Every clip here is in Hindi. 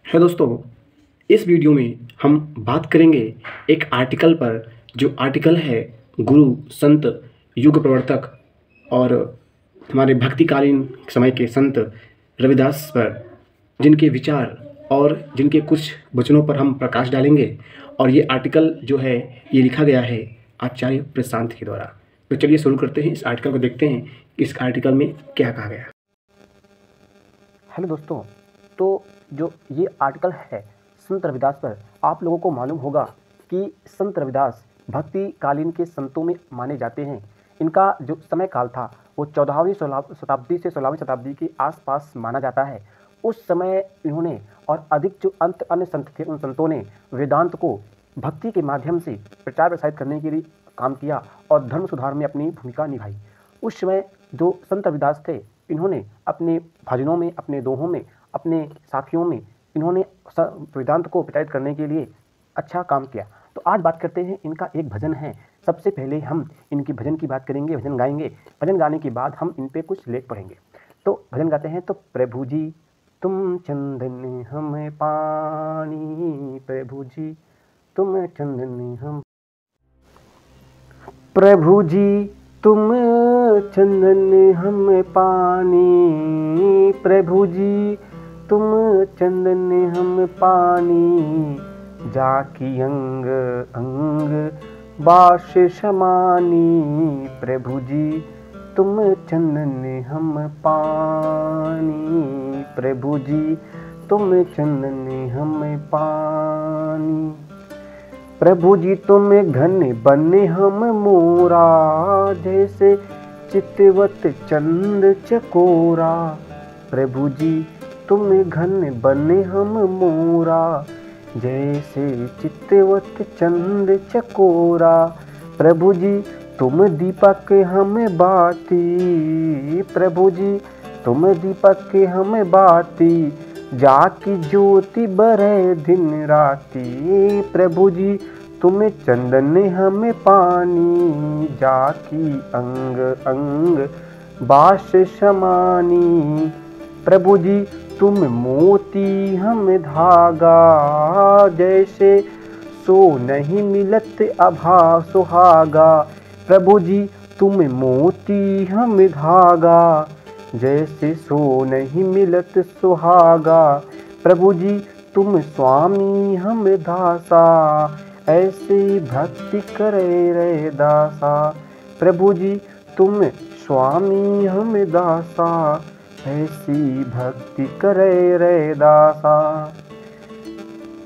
है दोस्तों, इस वीडियो में हम बात करेंगे एक आर्टिकल पर, जो आर्टिकल है गुरु संत युग प्रवर्तक और हमारे भक्तिकालीन समय के संत रविदास पर, जिनके विचार और जिनके कुछ वचनों पर हम प्रकाश डालेंगे। और ये आर्टिकल जो है ये लिखा गया है आचार्य प्रशांत के द्वारा। तो चलिए शुरू करते हैं, इस आर्टिकल को देखते हैं कि इस आर्टिकल में क्या कहा गया है। हेलो दोस्तों, तो जो ये आर्टिकल है संत रविदास पर, आप लोगों को मालूम होगा कि संत रविदास भक्ति कालीन के संतों में माने जाते हैं। इनका जो समय काल था वो 14वीं शताब्दी से 16वीं शताब्दी के आसपास माना जाता है। उस समय इन्होंने और अधिक जो अन्य संत थे, उन संतों ने वेदांत को भक्ति के माध्यम से प्रचार प्रसारित करने के लिए काम किया और धर्म सुधार में अपनी भूमिका निभाई। उस समय जो संत रविदास थे, इन्होंने अपने भजनों में, अपने दोहों में, अपने साखियों में इन्होंने वेदांत को प्रचारित करने के लिए अच्छा काम किया। तो आज बात करते हैं, इनका एक भजन है। सबसे पहले हम इनकी भजन की बात करेंगे, भजन गाएंगे। भजन गाने के बाद हम इन पे कुछ लेख पढ़ेंगे। तो भजन गाते हैं। तो प्रभु जी तुम चंदन हम पानी, प्रभु जी तुम चंदन हम, प्रभु जी तुम चंदन हम पानी, प्रभु जी तुम चंदन हम पानी, जाकी अंग अंग बाश समानी, प्रभु जी तुम चंदन हम पानी, प्रभु जी तुम चंदन हम पानी, प्रभु जी तुम घन बने हम मोरा, जैसे चितवत चंद चकोरा, प्रभु जी तुम घन बने हम मोरा, जैसे चितवत चंद चकोरा, प्रभु जी तुम दीपक हम बाती, प्रभु जी तुम दीपक हम बाती, जाकी ज्योति बरे दिन राती, प्रभु जी तुम चंदन हम पानी, जाकी अंग अंग बाश समानी, प्रभु जी तुम मोती हम धागा, जैसे सो नहीं मिलत अभा सुहागा, प्रभु जी तुम मोती हम धागा, जैसे सो नहीं मिलत सुहागा, प्रभु जी तुम स्वामी हम दासा, ऐसे भक्ति करे रे दासा, प्रभु जी तुम स्वामी हम दासा, ऐसी भक्ति करे रे दासा,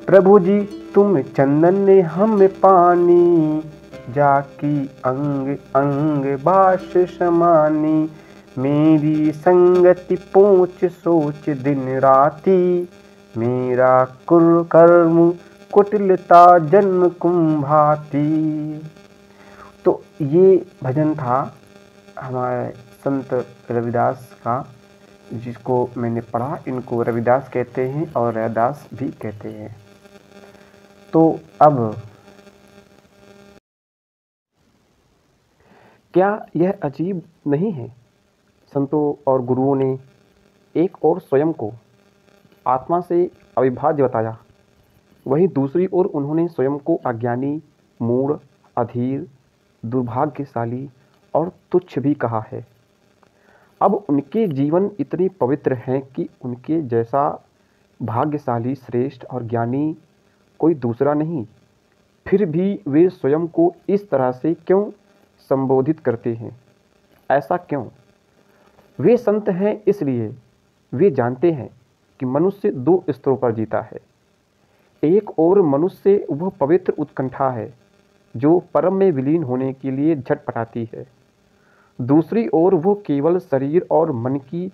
प्रभु जी तुम चंदन हम पानी, जाकी अंग अंग बाश समानी, मेरी संगति पहुँच सोच दिन राती, मेरा कुल कर्म कुटिलता जन्म कुंभाती। तो ये भजन था हमारे संत रविदास का, जिसको मैंने पढ़ा। इनको रविदास कहते हैं और रैदास भी कहते हैं। तो अब क्या यह अजीब नहीं है? संतों और गुरुओं ने एक और स्वयं को आत्मा से अविभाज्य बताया, वहीं दूसरी ओर उन्होंने स्वयं को अज्ञानी, मूढ़, अधीर, दुर्भाग्यशाली और तुच्छ भी कहा है। अब उनके जीवन इतने पवित्र हैं कि उनके जैसा भाग्यशाली, श्रेष्ठ और ज्ञानी कोई दूसरा नहीं। फिर भी वे स्वयं को इस तरह से क्यों संबोधित करते हैं? ऐसा क्यों? वे संत हैं इसलिए वे जानते हैं कि मनुष्य दो स्तरों पर जीता है। एक और मनुष्य वह पवित्र उत्कंठा है जो परम में विलीन होने के लिए झटपटाती है। दूसरी ओर वो केवल शरीर और मन की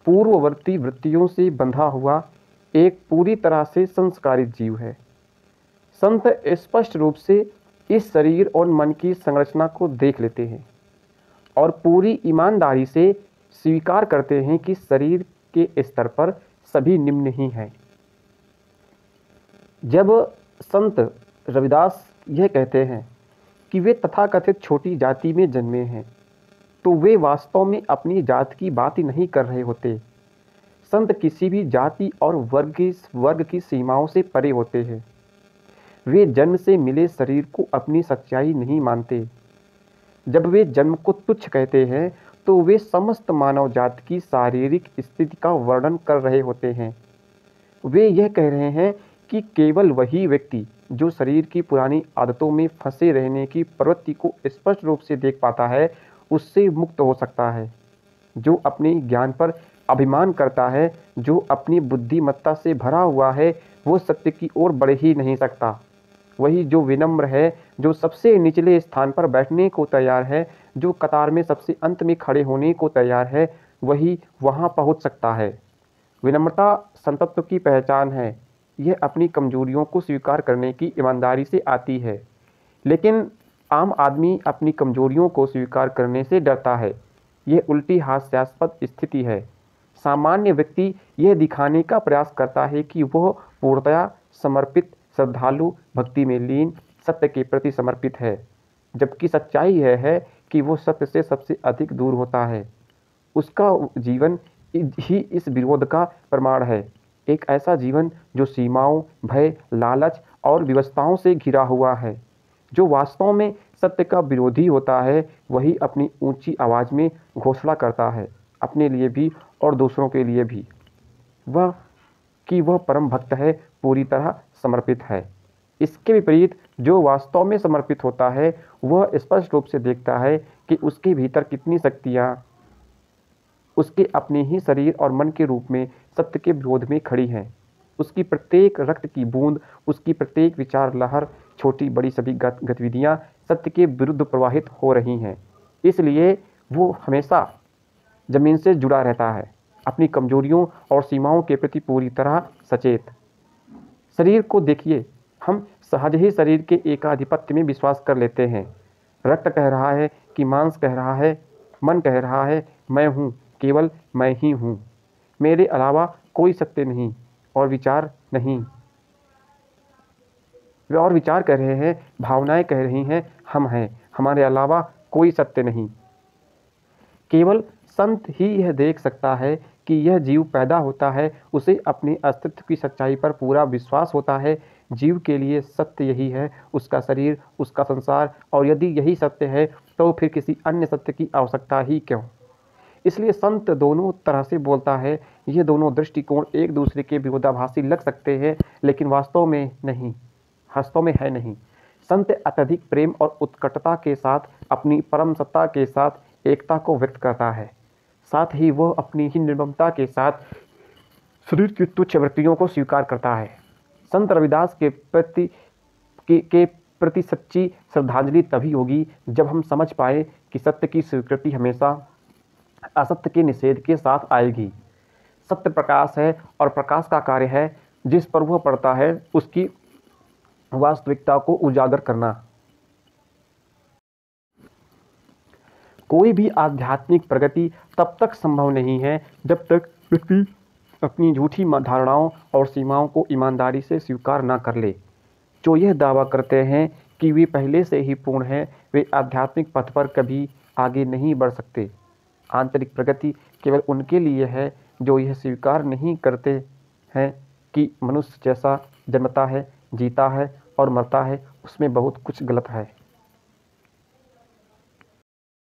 पूर्ववर्ती वृत्तियों से बंधा हुआ एक पूरी तरह से संस्कारित जीव है। संत स्पष्ट रूप से इस शरीर और मन की संरचना को देख लेते हैं और पूरी ईमानदारी से स्वीकार करते हैं कि शरीर के स्तर पर सभी निम्न ही हैं। जब संत रविदास यह कहते हैं कि वे तथाकथित छोटी जाति में जन्मे हैं, तो वे वास्तव में अपनी जात की बात ही नहीं कर रहे होते। संत किसी भी जाति और वर्ग की सीमाओं से परे होते हैं। वे जन्म से मिले शरीर को अपनी सच्चाई नहीं मानते। जब वे जन्म को तुच्छ कहते हैं तो वे समस्त मानव जाति की शारीरिक स्थिति का वर्णन कर रहे होते हैं। वे यह कह रहे हैं कि केवल वही व्यक्ति जो शरीर की पुरानी आदतों में फंसे रहने की प्रवृत्ति को स्पष्ट रूप से देख पाता है, उससे मुक्त हो सकता है। जो अपने ज्ञान पर अभिमान करता है, जो अपनी बुद्धिमत्ता से भरा हुआ है, वो सत्य की ओर बढ़ ही नहीं सकता। वही जो विनम्र है, जो सबसे निचले स्थान पर बैठने को तैयार है, जो कतार में सबसे अंत में खड़े होने को तैयार है, वही वहाँ पहुँच सकता है। विनम्रता संतत्व की पहचान है। यह अपनी कमजोरियों को स्वीकार करने की ईमानदारी से आती है। लेकिन आम आदमी अपनी कमजोरियों को स्वीकार करने से डरता है। यह उल्टी हास्यास्पद स्थिति है। सामान्य व्यक्ति यह दिखाने का प्रयास करता है कि वह पूर्णतया समर्पित, श्रद्धालु, भक्ति में लीन, सत्य के प्रति समर्पित है, जबकि सच्चाई यह है कि वो सत्य से सबसे अधिक दूर होता है। उसका जीवन ही इस विरोध का प्रमाण है। एक ऐसा जीवन जो सीमाओं, भय, लालच और व्यवस्थाओं से घिरा हुआ है। जो वास्तव में सत्य का विरोधी होता है, वही अपनी ऊंची आवाज़ में घोषणा करता है, अपने लिए भी और दूसरों के लिए भी, वह परम भक्त है, पूरी तरह समर्पित है। इसके विपरीत जो वास्तव में समर्पित होता है, वह स्पष्ट रूप से देखता है कि उसके भीतर कितनी शक्तियाँ उसके अपने ही शरीर और मन के रूप में सत्य के विरोध में खड़ी हैं। उसकी प्रत्येक रक्त की बूंद, उसकी प्रत्येक विचार लहर, छोटी बड़ी सभी गतिविधियाँ सत्य के विरुद्ध प्रवाहित हो रही हैं। इसलिए वो हमेशा जमीन से जुड़ा रहता है, अपनी कमजोरियों और सीमाओं के प्रति पूरी तरह सचेत। शरीर को देखिए, हम सहज ही शरीर के एकाधिपत्य में विश्वास कर लेते हैं। रक्त कह रहा है कि मांस कह रहा है, मन कह रहा है मैं हूँ, केवल मैं ही हूँ, मेरे अलावा कोई सत्य नहीं, और विचार नहीं। वे और विचार कह रहे हैं, भावनाएं कह रही हैं हम हैं, हमारे अलावा कोई सत्य नहीं। केवल संत ही यह देख सकता है कि यह जीव पैदा होता है, उसे अपने अस्तित्व की सच्चाई पर पूरा विश्वास होता है। जीव के लिए सत्य यही है, उसका शरीर, उसका संसार, और यदि यही सत्य है तो फिर किसी अन्य सत्य की आवश्यकता ही क्यों। इसलिए संत दोनों तरह से बोलता है। ये दोनों दृष्टिकोण एक दूसरे के विरोधाभासी लग सकते हैं, लेकिन वास्तव में है नहीं। संत अत्यधिक प्रेम और उत्कटता के साथ अपनी परम सत्ता के साथ एकता को व्यक्त करता है। साथ ही वह अपनी ही निर्ममता के साथ शरीर की तुच्छ वृत्तियों को स्वीकार करता है। संत रविदास के प्रति सच्ची श्रद्धांजलि तभी होगी जब हम समझ पाए कि सत्य की स्वीकृति हमेशा असत्य के निषेध के साथ आएगी। सत्य प्रकाश है और प्रकाश का कार्य है जिस पर वह पड़ता है उसकी वास्तविकता को उजागर करना। कोई भी आध्यात्मिक प्रगति तब तक संभव नहीं है जब तक व्यक्ति अपनी झूठी धारणाओं और सीमाओं को ईमानदारी से स्वीकार न कर ले। जो यह दावा करते हैं कि वे पहले से ही पूर्ण हैं, वे आध्यात्मिक पथ पर कभी आगे नहीं बढ़ सकते। आंतरिक प्रगति केवल उनके लिए है जो यह स्वीकार नहीं करते हैं कि मनुष्य जैसा जन्मता है, जीता है और मरता है, उसमें बहुत कुछ गलत है।